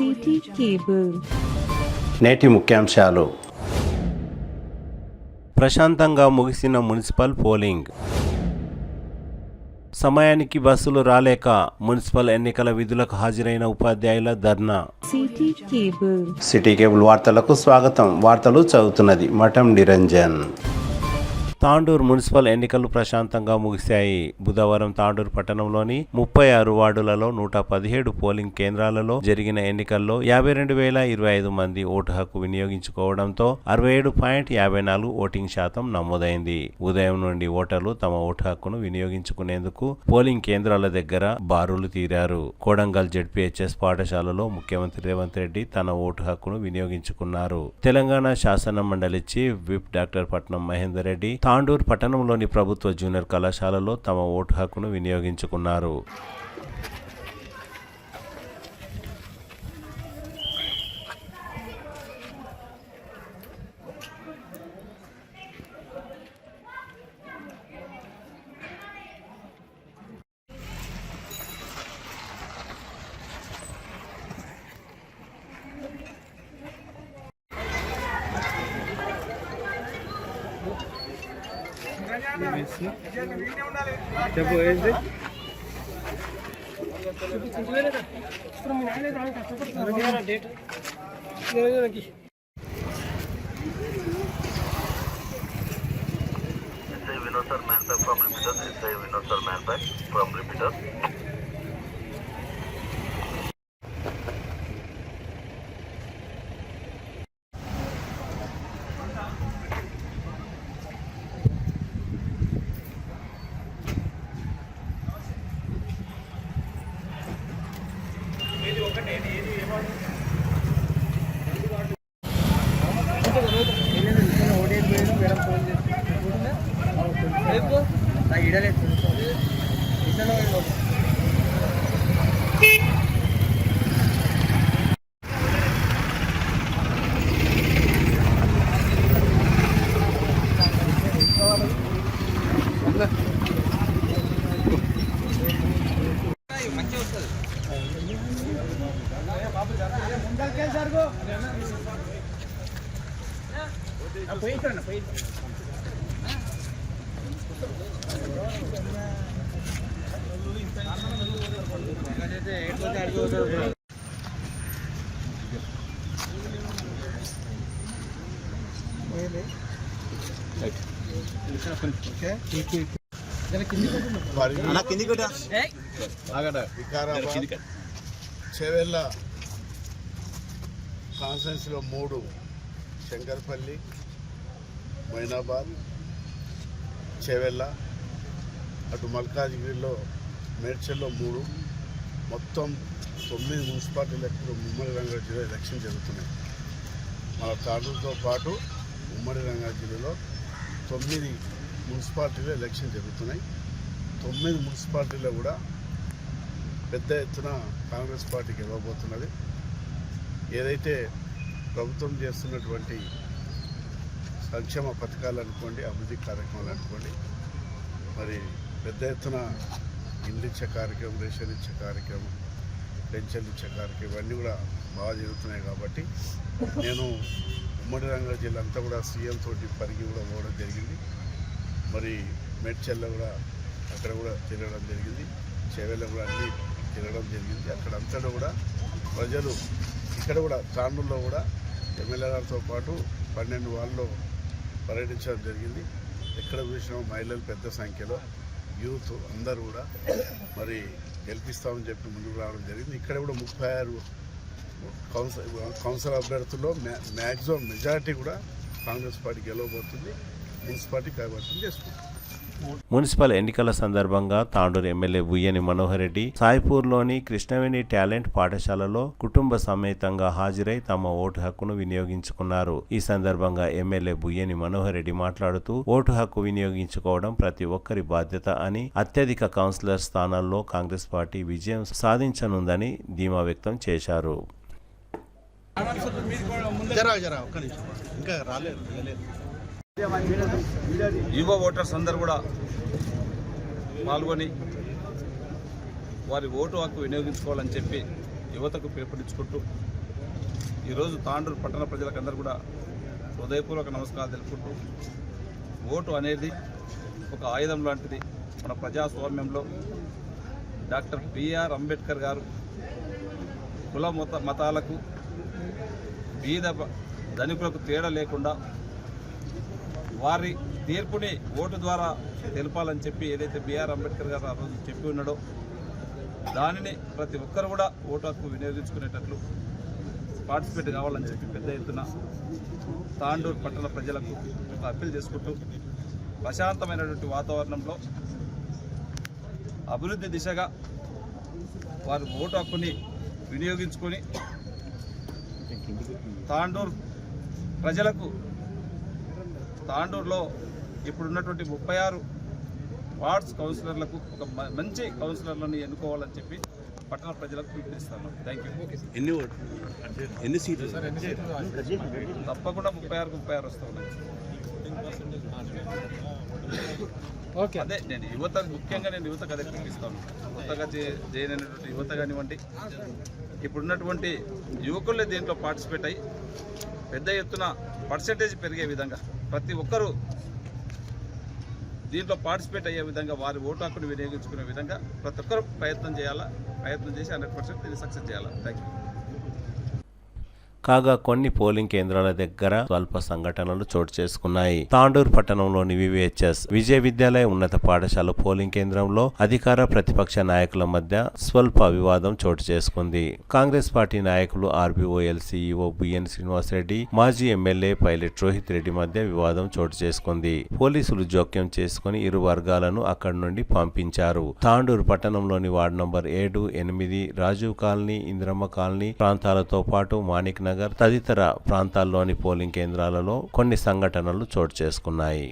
City cable. నేటి ముఖ్యాంశాలు. ప్రశాంతంగా ముగిసిన మున్సిపల్ పోలింగ్. సమయానికి బస్సులు రాలేక మున్సిపల్ ఎన్నికల విధులకు హాజరైన ఉపాధ్యాయుల ధర్నా. సిటీ కేబుల్ వార్తలకు స్వాగతం. వార్తలు చదువుతున్నది మఠం నిరంజన్. తాండూరు మున్సిపల్ ఎన్నికలు ప్రశాంతంగా ముగిశాయి. బుధవారం తాండూరు పట్టణంలోని 36 వార్డులలో 117 పోలింగ్ కేంద్రాలలో జరిగిన ఎన్నికల్లో 52,025 మంది ఓటు హక్కు వినియోగించుకోవడంతో 67.54 ఓటింగ్ శాతం నమోదైంది. ఉదయం నుండి ఓటర్లు తమ ఓటు హక్కును వినియోగించుకునేందుకు పోలింగ్ కేంద్రాల దగ్గర బారులు తీరారు. కోడంగల్ జెడ్పీహెచ్ఎస్ పాఠశాలలో ముఖ్యమంత్రి రేవంత్ రెడ్డి తన ఓటు హక్కును వినియోగించుకున్నారు. తెలంగాణ శాసన మండలి చీఫ్ విప్ డాక్టర్ పట్నం మహేందర్ రెడ్డి తాండూరు పట్టణంలోని ప్రభుత్వ జూనియర్ కళాశాలలో తమ ఓటు హక్కును వినియోగించుకున్నారు. చేవెళ్ళ కాన్స్టిట్యున్సీలో 3, శంకర్పల్లి, మైనాబాద్, చేవెళ్ళ, అటు మల్కాజ్గిరిలో మేడ్చల్లో 3, మొత్తం 9 మున్సిపాలిటీలు ఉమ్మడి రంగారెడ్డి జిల్లా ఎలక్షన్ జరుగుతున్నాయి. మన తాండూరుతో పాటు ఉమ్మడి రంగారెడ్డి జిల్లాలో 9 మున్సిపాలిటీలో ఎలక్షన్ జరుగుతున్నాయి. 9 మున్సిపాలిటీలో కూడా పెద్ద ఎత్తున కాంగ్రెస్ పార్టీ గెలవబోతున్నది. ఏదైతే ప్రభుత్వం చేస్తున్నటువంటి సంక్షేమ పథకాలు అనుకోండి, అభివృద్ధి కార్యక్రమాలు అనుకోండి, మరి పెద్ద ఎత్తున ఇండ్లు ఇచ్చే కార్యక్రమం, రేషన్ ఇచ్చే కార్యక్రమం, పెన్షన్లు ఇచ్చే కార్యక్రమం ఇవన్నీ కూడా బాగా జరుగుతున్నాయి. కాబట్టి నేను ఉమ్మడి రంగారెడ్డి జిల్లా అంతా కూడా సీఎం తోటి పరిగి కూడా పోవడం జరిగింది. మరి మేడ్చల్లో కూడా అక్కడ కూడా తిరగడం జరిగింది. చేవెళ్ళ కూడా అన్నీ తిరగడం జరిగింది. అక్కడంతా కూడా ప్రజలు ఇక్కడ కూడా తాండూరులో కూడా ఎమ్మెల్యే గారితో పాటు 12 వార్డులో పర్యటించడం జరిగింది. ఎక్కడ చూసినా మహిళలు పెద్ద సంఖ్యలో, యూత్ అందరూ కూడా మరి గెలిపిస్తామని చెప్పి ముందుకు రావడం జరిగింది. ఇక్కడ కూడా 36 కౌన్సిల్ అభ్యర్థుల్లో మ్యాక్సిమం మెజారిటీ కూడా కాంగ్రెస్ పార్టీ గెలవబోతుంది. మున్సిపాలిటీ కైవసం చేసుకుంటుంది. మున్సిపల్ ఎన్నికల సందర్భంగా తాండూరు ఎమ్మెల్యే బుయ్యని మనోహర్ రెడ్డి సాయిపూర్లోని కృష్ణవేణి టాలెంట్ పాఠశాలలో కుటుంబ సమేతంగా హాజరై తమ ఓటు హక్కును వినియోగించుకున్నారు. ఈ సందర్భంగా ఎమ్మెల్యే బుయ్యని మనోహర్ రెడ్డి మాట్లాడుతూ ఓటు హక్కు వినియోగించుకోవడం ప్రతి ఒక్కరి బాధ్యత అని, అత్యధిక కౌన్సిలర్ స్థానాల్లో కాంగ్రెస్ పార్టీ విజయం సాధించనుందని ధీమా వ్యక్తం చేశారు. యువ ఓటర్స్ అందరూ కూడా పాల్గొని వారి ఓటు హక్కు వినియోగించుకోవాలని చెప్పి యువతకు పిలుపునిచ్చుకుంటూ ఈరోజు తాండూరు పట్టణ ప్రజలకందరూ కూడా హృదయపూర్వక నమస్కారాలు తెలుపుకుంటూ, ఓటు అనేది ఒక ఆయుధం లాంటిది. మన ప్రజాస్వామ్యంలో డాక్టర్ బిఆర్ అంబేద్కర్ గారు కుల మతాలకు బీద ధనికులకు తేడా లేకుండా వారి తీర్పుని ఓటు ద్వారా తెలపాలని చెప్పి ఏదైతే బిఆర్ అంబేద్కర్ గారు ఆ రోజు చెప్పి ఉన్నాడో దానిని ప్రతి ఒక్కరు కూడా ఓటు హక్కు వినియోగించుకునేటట్లు పార్టిసిపేట్ కావాలని చెప్పి పెద్ద ఎత్తున తాండూరు పట్టణ ప్రజలకు ఒక అప్పీల్ చేసుకుంటూ ప్రశాంతమైనటువంటి వాతావరణంలో అభివృద్ధి దిశగా వారు ఓటు హక్కుని వినియోగించుకొని తాండూరు ప్రజలకు తాండూరులో ఇప్పుడున్నటువంటి 36 వార్డ్స్ కౌన్సిలర్లకు ఒక మంచి కౌన్సిలర్లను ఎన్నుకోవాలని చెప్పి పట్టణ ప్రజలకు పిలుపునిస్తాను. Thank you. ఎన్ని సీట్లు సార్? తప్పకుండా 36 వస్తూ ఉన్నాయి. అదే నేను ముఖ్యంగా యువతకు అదే పిలిపిస్తాను. కొత్తగా చేయనటువంటి యువత కానివ్వండి, ఇప్పుడున్నటువంటి యువకులే దీంట్లో పార్టిసిపేట్ అయ్యి పెద్ద ఎత్తున పర్సెంటేజ్ పెరిగే విధంగా ప్రతి ఒక్కరూ దీంట్లో పార్టిసిపేట్ అయ్యే విధంగా వారి ఓటు హక్కును వినియోగించుకునే విధంగా ప్రతి ఒక్కరు ప్రయత్నం చేసి 100% దీన్ని సక్సెస్ చేయాలా. Thank you. కాగా కొన్ని పోలింగ్ కేంద్రాల దగ్గర స్వల్ప సంఘటనలు చోటు చేసుకున్నాయి. తాండూరు పట్టణంలోని వివిహెచ్ఎస్ విజయ విద్యాలయ ఉన్నత పాఠశాల పోలింగ్ కేంద్రంలో అధికార ప్రతిపక్ష నాయకుల మధ్య స్వల్ప వివాదం చోటు చేసుకుంది. కాంగ్రెస్ పార్టీ నాయకులు ఆర్బీఓఎల్ సీఈఓ బిఎన్ శ్రీనివాసరెడ్డి, మాజీ ఎమ్మెల్యే పైలట్ రోహిత్ రెడ్డి మధ్య వివాదం చోటు చేసుకుంది. పోలీసులు జోక్యం చేసుకుని ఇరు వర్గాలను అక్కడి నుండి పంపించారు. తాండూరు పట్టణంలోని ward number 7, 8, Rajiv colony, Indiramma colony ప్రాంతాలతో పాటు మాణిక్ నగర్ తదితర ప్రాంతాల్లోని పోలింగ్ కేంద్రాలలో కొన్ని సంఘటనలు చోటు చేసుకున్నాయి.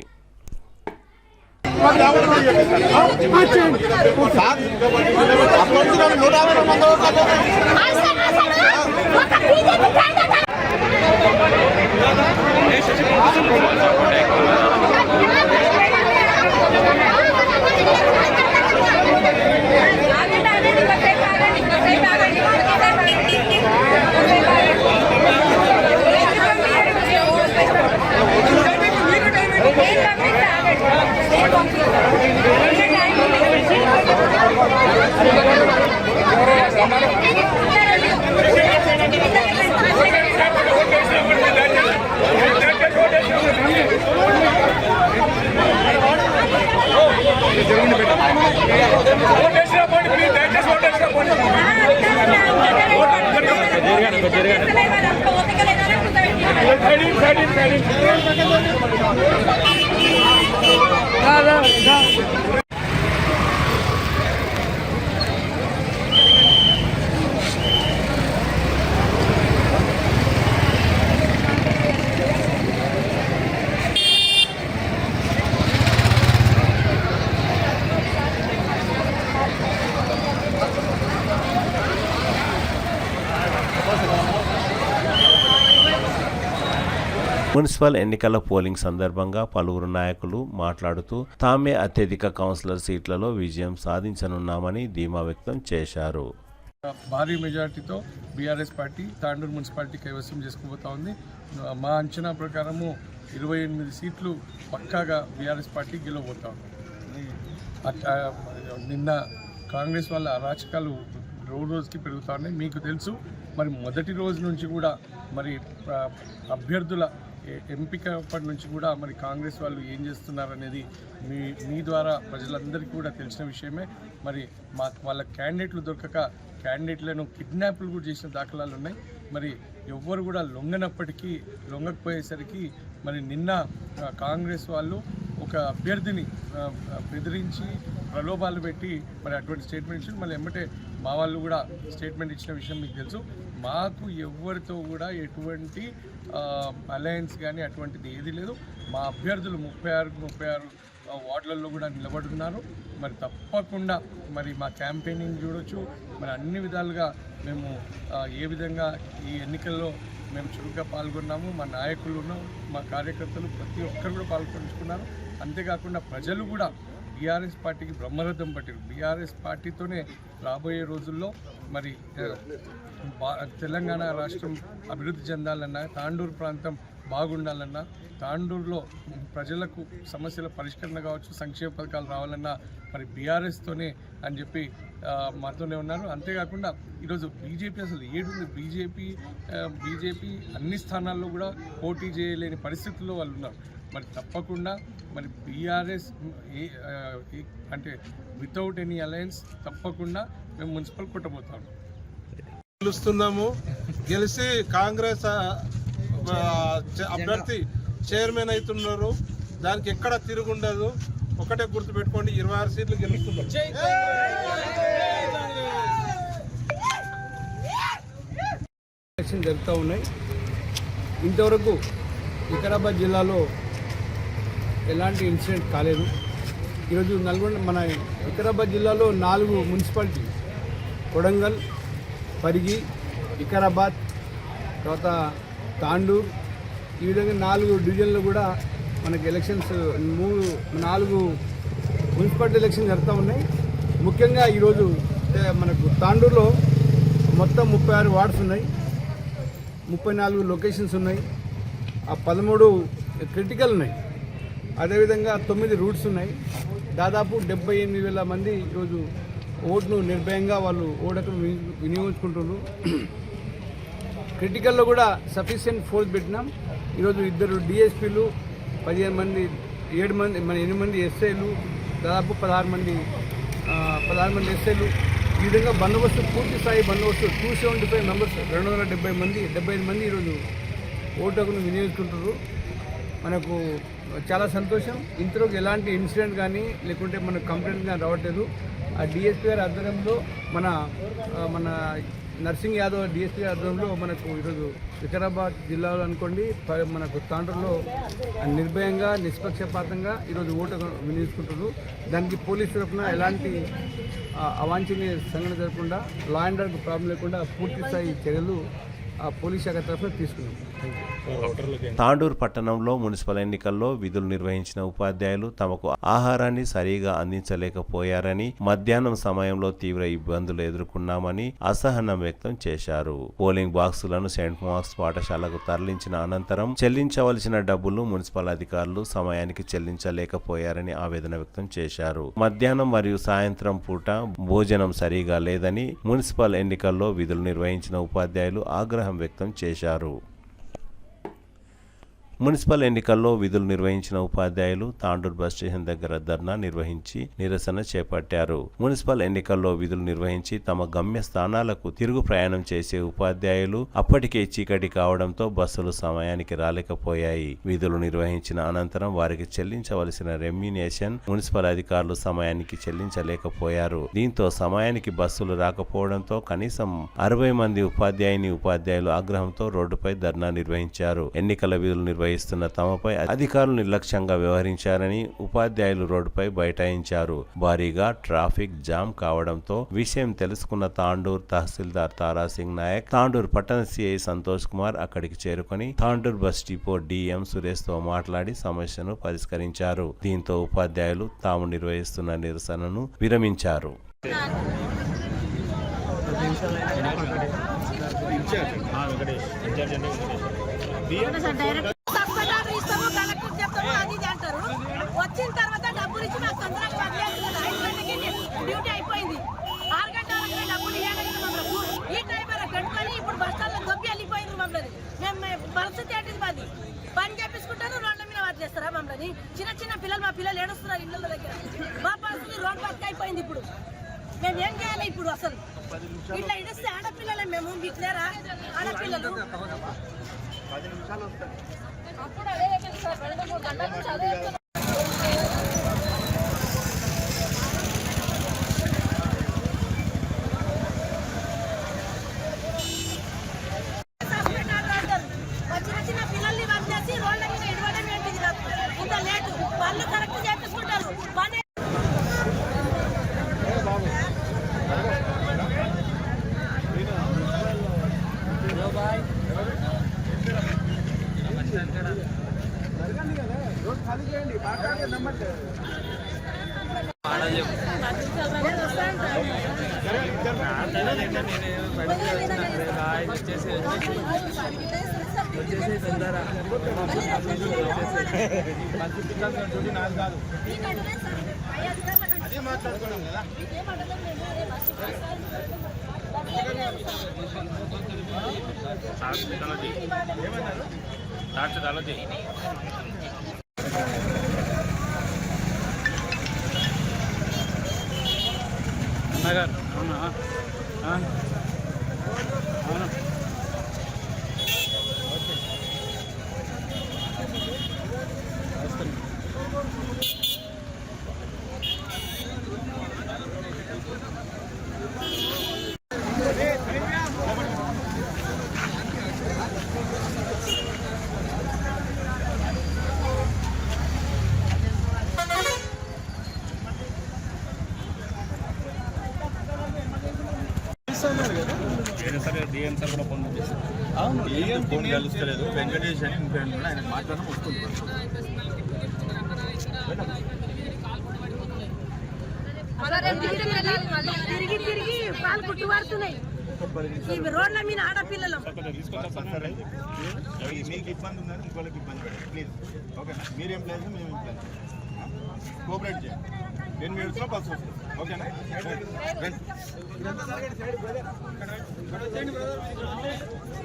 మున్సిపల్ ఎన్నికల పోలింగ్ సందర్భంగా పలువురు నాయకులు మాట్లాడుతూ తామే అత్యధిక కౌన్సిలర్ సీట్లలో విజయం సాధించనున్నామని ధీమా వ్యక్తం చేశారు. భారీ మెజార్టీతో బీఆర్ఎస్ పార్టీ తాండూరు మున్సిపాలిటీ కైవసం చేసుకోబోతా ఉంది. మా అంచనా ప్రకారము 28 సీట్లు పక్కాగా బీఆర్ఎస్ పార్టీ గెలవబోతా ఉంది. నిన్న కాంగ్రెస్ వాళ్ళ అరాచకాలు రోజుకి పెరుగుతూ ఉన్నాయి. మీకు తెలుసు, మరి మొదటి రోజు నుంచి కూడా మరి అభ్యర్థుల ఎంపికప్పటి నుంచి కూడా మరి కాంగ్రెస్ వాళ్ళు ఏం చేస్తున్నారనేది మీ ద్వారా ప్రజలందరికీ కూడా తెలిసిన విషయమే. మరి వాళ్ళ క్యాండిడేట్లు దొరకక క్యాండిడేట్లను కిడ్నాప్లు కూడా చేసిన దాఖలాలు ఉన్నాయి. మరి ఎవ్వరు కూడా లొంగకపోయేసరికి మరి నిన్న కాంగ్రెస్ వాళ్ళు ఒక అభ్యర్థిని బెదిరించి ప్రలోభాలు పెట్టి మరి అటువంటి స్టేట్మెంట్ ఇచ్చి మళ్ళీ ఎమ్మటే మా వాళ్ళు కూడా స్టేట్మెంట్ ఇచ్చిన విషయం మీకు తెలుసు. మాకు ఎవరితో కూడా ఎటువంటి అలయన్స్ కానీ అటువంటిది ఏది లేదు. మా అభ్యర్థులు 36 వార్డులలో కూడా నిలబడుతున్నారు. మరి తప్పకుండా మరి మా క్యాంపెయినింగ్ చూడొచ్చు. మరి అన్ని విధాలుగా మేము ఏ విధంగా ఈ ఎన్నికల్లో మేము చురుగ్గా పాల్గొన్నాము. మా నాయకులు, మా కార్యకర్తలు ప్రతి ఒక్కరు కూడా పాల్గొంచుకున్నారు. అంతేకాకుండా ప్రజలు కూడా బీఆర్ఎస్ పార్టీకి బ్రహ్మరథం పట్టారు. బీఆర్ఎస్ పార్టీతోనే రాబోయే రోజుల్లో మరి తెలంగాణ రాష్ట్రం అభివృద్ధి చెందాలన్నా, తాండూరు ప్రాంతం బాగుండాలన్నా, తాండూరులో ప్రజలకు సమస్యల పరిష్కరణ కావచ్చు, సంక్షేమ పథకాలు రావాలన్నా మరి బీఆర్ఎస్తోనే అని చెప్పి మాతోనే ఉన్నారు. అంతేకాకుండా ఈరోజు బీజేపీ అసలు ఏడుంది, బీజేపీ అన్ని స్థానాల్లో కూడా పోటీ చేయలేని పరిస్థితుల్లో వాళ్ళు ఉన్నారు. మరి తప్పకుండా మరి బీఆర్ఎస్ అంటే వితౌట్ ఎనీ అలయన్స్ తప్పకుండా మేము మున్సిపల్ కొట్టబోతాము. గెలుస్తున్నాము. గెలిచి కాంగ్రెస్ అభ్యర్థి చైర్మన్ అవుతున్నారు. దానికి ఎక్కడ తిరుగుండదు. ఒకటే గుర్తు పెట్టుకోండి, 26 సీట్లు గెలుస్తున్నారు. ఎలక్షన్ జరుగుతూ ఉన్నాయి. ఇంతవరకు వికారాబాద్ జిల్లాలో ఎలాంటి ఇన్సిడెంట్ కాలేదు. ఈరోజు మన వికారాబాద్ జిల్లాలో 4 మున్సిపాలిటీ, కొడంగల్, పరిగి, వికారాబాద్, తర్వాత తాండూర్, ఈ విధంగా 4 డివిజన్లు కూడా మనకి ఎలక్షన్స్ 4 మున్సిపాలిటీ ఎలక్షన్ జరుగుతూ ఉన్నాయి. ముఖ్యంగా ఈరోజు మనకు తాండూరులో మొత్తం 36 వార్డ్స్ ఉన్నాయి, 34 లొకేషన్స్ ఉన్నాయి, 13 క్రిటికల్ ఉన్నాయి, అదేవిధంగా 9 రూట్స్ ఉన్నాయి. దాదాపు 78,000 మంది ఈరోజు ఓటును నిర్భయంగా వాళ్ళు ఓటును వినియోగించుకుంటున్నారు. క్రిటికల్లో కూడా సఫిషియెంట్ ఫోర్స్ పెట్టినాం. ఈరోజు 2 డిఎస్పీలు, 15 మంది, 8 మంది ఎస్ఐలు, దాదాపు 16 మంది ఎస్ఐలు, ఈ విధంగా బందోబస్తు, పూర్తి స్థాయి బందోబస్తు 275 మెంబర్స్, 275 మంది ఈరోజు ఓటును వినియోగించుకుంటారు. మనకు చాలా సంతోషం. ఇంతలోకి ఎలాంటి ఇన్సిడెంట్ కానీ లేకుంటే మనకు కంప్లైంట్ కానీ రావట్లేదు. ఆ డిఎస్పీ గారి ఆధ్వర్యంలో మన నర్సింగ్ యాదవ్ డిఎస్పీ ఆధ్వర్యంలో మనకు ఈరోజు వికారాబాద్ జిల్లాలో అనుకోండి, మనకు తాండూరులో నిర్భయంగా నిష్పక్షపాతంగా ఈరోజు ఓటు వినియోగించుకుంటారు. దానికి పోలీసు తరఫున ఎలాంటి అవాంఛనీయ సంఘటన జరగకుండా, లా అండ్ ఆర్డర్ ప్రాబ్లం లేకుండా పూర్తి స్థాయి చర్యలు పోలీస్ శాఖ తరఫున తీసుకున్నాం. తాండూరు పట్టణంలో మున్సిపల్ ఎన్నికల్లో విధులు నిర్వహించిన ఉపాధ్యాయులు తమకు ఆహారాన్ని సరిగా అందించలేకపోయారని, మధ్యాహ్నం సమయంలో తీవ్ర ఇబ్బందులు ఎదుర్కొన్నామని అసహనం వ్యక్తం చేశారు. పోలింగ్ బాక్సులను సెయింట్ మార్క్స్ పాఠశాలకు తరలించిన అనంతరం చెల్లించవలసిన డబ్బులు మున్సిపల్ అధికారులు సమయానికి చెల్లించలేకపోయారని ఆవేదన వ్యక్తం చేశారు. మధ్యాహ్నం మరియు సాయంత్రం పూట భోజనం సరిగా లేదని మున్సిపల్ ఎన్నికల్లో విధులు నిర్వహించిన ఉపాధ్యాయులు ఆగ్రహం వ్యక్తం చేశారు. మున్సిపల్ ఎన్నికల్లో విధులు నిర్వహించిన ఉపాధ్యాయులు తాండూరు బస్ స్టేషన్ దగ్గర ధర్నా నిర్వహించి నిరసన చేపట్టారు. మున్సిపల్ ఎన్నికల్లో విధులు నిర్వహించి తమ గమ్య స్థానాలకు తిరుగు ప్రయాణం చేసే ఉపాధ్యాయులు అప్పటికే చీకటి కావడంతో బస్సులు సమయానికి రాలేకపోయాయి. విధులు నిర్వహించిన అనంతరం వారికి చెల్లించవలసిన రెమ్యునేషన్ మున్సిపల్ అధికారులు సమయానికి చెల్లించలేకపోయారు. దీంతో సమయానికి బస్సులు రాకపోవడంతో కనీసం 60 మంది ఉపాధ్యాయులు ఆగ్రహంతో రోడ్డుపై ధర్నా నిర్వహించారు. ఎన్నికల విధులు నిర్వహిస్తున్న తమపై అధికారులు నిర్లక్ష్యంగా వ్యవహరించారని ఉపాధ్యాయులు రోడ్డుపై బైఠాయించారు. భారీగా ట్రాఫిక్ జామ్ కావడంతో విషయం తెలుసుకున్న తాండూరు తహసీల్దార్ తారాసింగ్ నాయక్, తాండూరు పట్టణ సిఐ సంతోష్ కుమార్ అక్కడికి చేరుకుని Tandur bus depot DM Suresh తో మాట్లాడి సమస్యను పరిష్కరించారు. దీంతో ఉపాధ్యాయులు తాము నిర్వహిస్తున్న నిరసనను విరమించారు. వచ్చిన తర్వాత డబ్బులు ఇచ్చి నాకు తొందరగా డ్యూటీ అయిపోయింది. 6 గంటల డబ్బులు ఇవ్వడానికి మమ్మల్ని ఈ టైం వరకు పెట్టుకొని ఇప్పుడు బస్ స్టాండ్ లో దొబ్బి వెళ్ళిపోయింది మమ్మల్ని. మేము పరిస్థితి ఏంటిది? మాది పని చేపించుకుంటారు, రోడ్ల మీద వదిలేస్తారా మమ్మల్ని? చిన్న పిల్లలు, మా పిల్లలు ఏడుస్తున్నారు ఇళ్ళ దగ్గర. మా పరిస్థితి రోడ్ బతికి అయిపోయింది. ఇప్పుడు మేము ఏం చేయాలి? ఇప్పుడు అసలు ఇట్లా ఇడిస్తే ఆడపిల్లలే మేము, మీకు లేరా ఆడపిల్లలు? అప్పుడు అదే సార్ 2-3 గంటలు చదివే చిన్న పిల్లల్ని వదిలేసి రోడ్ల మీద ఇడవడం ఏంటిది? ఇంత లేటు వాళ్ళు కరెక్ట్ చేపించుకుంటారు. రోడ్ ఖాళీ చేయండి. నగర్ అవునా అవునా ఫోన్ కలుస్తలేదు వెంకటేష్ అని ఇంకో ఆయన మాట్లాడడం వస్తుంది. తిరిగి తిరిగి పాలు పుట్టు పడుతున్నాయి ఈ రోడ్ల మీద ఆడపిల్లలు. మీకు ఇబ్బంది ఉందని ఇంకోళ్ళకి ఇబ్బంది పెట్టండి ప్లీజ్. ఓకేనా? మీరేం ప్లేస్ మేము ప్లేస్ కోఆపరేట్ చేయండి. 10 minutes బస్సు వస్తుంది. ఓకేనా?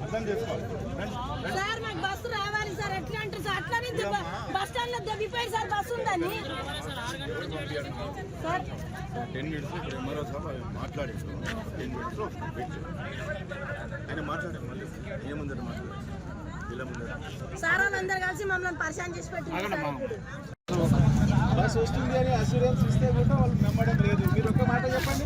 అర్థం చేసుకోవాలి. సార్ మాకు బస్సు రావాలి సార్. ఎట్లా అంటే సార్ అట్లా బస్ స్టాండ్ లో దెబ్బిపోయి సార్ బస్సు ఉందని సార్ 10 minutes ఇప్పుడు ఎంఆర్ఓ సార్ మాట్లాడి 10 minutes వెయిట్ చేయండి. ఆయన మాట్లాడారు మళ్ళీ ఏముందని మాట్లాడారు ఇలా ముందర సార్ అందరు కలిసి మమ్మల్ని పరిశాన్ చేసి పెట్టింది. బస్ వస్తుంది అని అసూరెన్స్ ఇస్తే కూడా వాళ్ళు నమ్మడం లేదు. మీరు ఒక్క మాట చెప్పండి.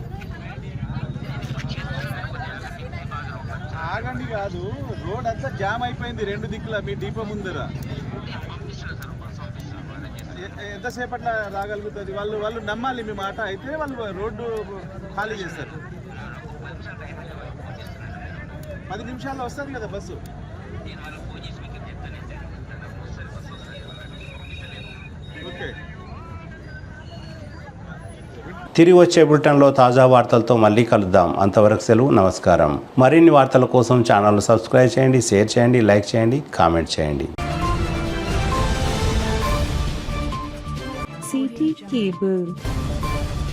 ఆగండి కాదు, రోడ్ అంతా జామ్ అయిపోయింది 2 దిక్కుల మీ డిపో ముందర. ఎంతసేపట్లా రాగలుగుతుంది? వాళ్ళు నమ్మాలి మీ మాట. అయితే వాళ్ళు రోడ్డు ఖాళీ చేస్తారు. 10 నిమిషాల్లో వస్తుంది కదా బస్సు. ఓకే. తిరిగి వచ్చే బులెటిన్లో తాజా వార్తలతో మళ్ళీ కలుద్దాం. అంతవరకు సెలవు, నమస్కారం. మరిన్ని వార్తల కోసం ఛానల్ సబ్స్క్రైబ్ చేయండి, షేర్ చేయండి, లైక్ చేయండి, కామెంట్ చేయండి. CT Cable.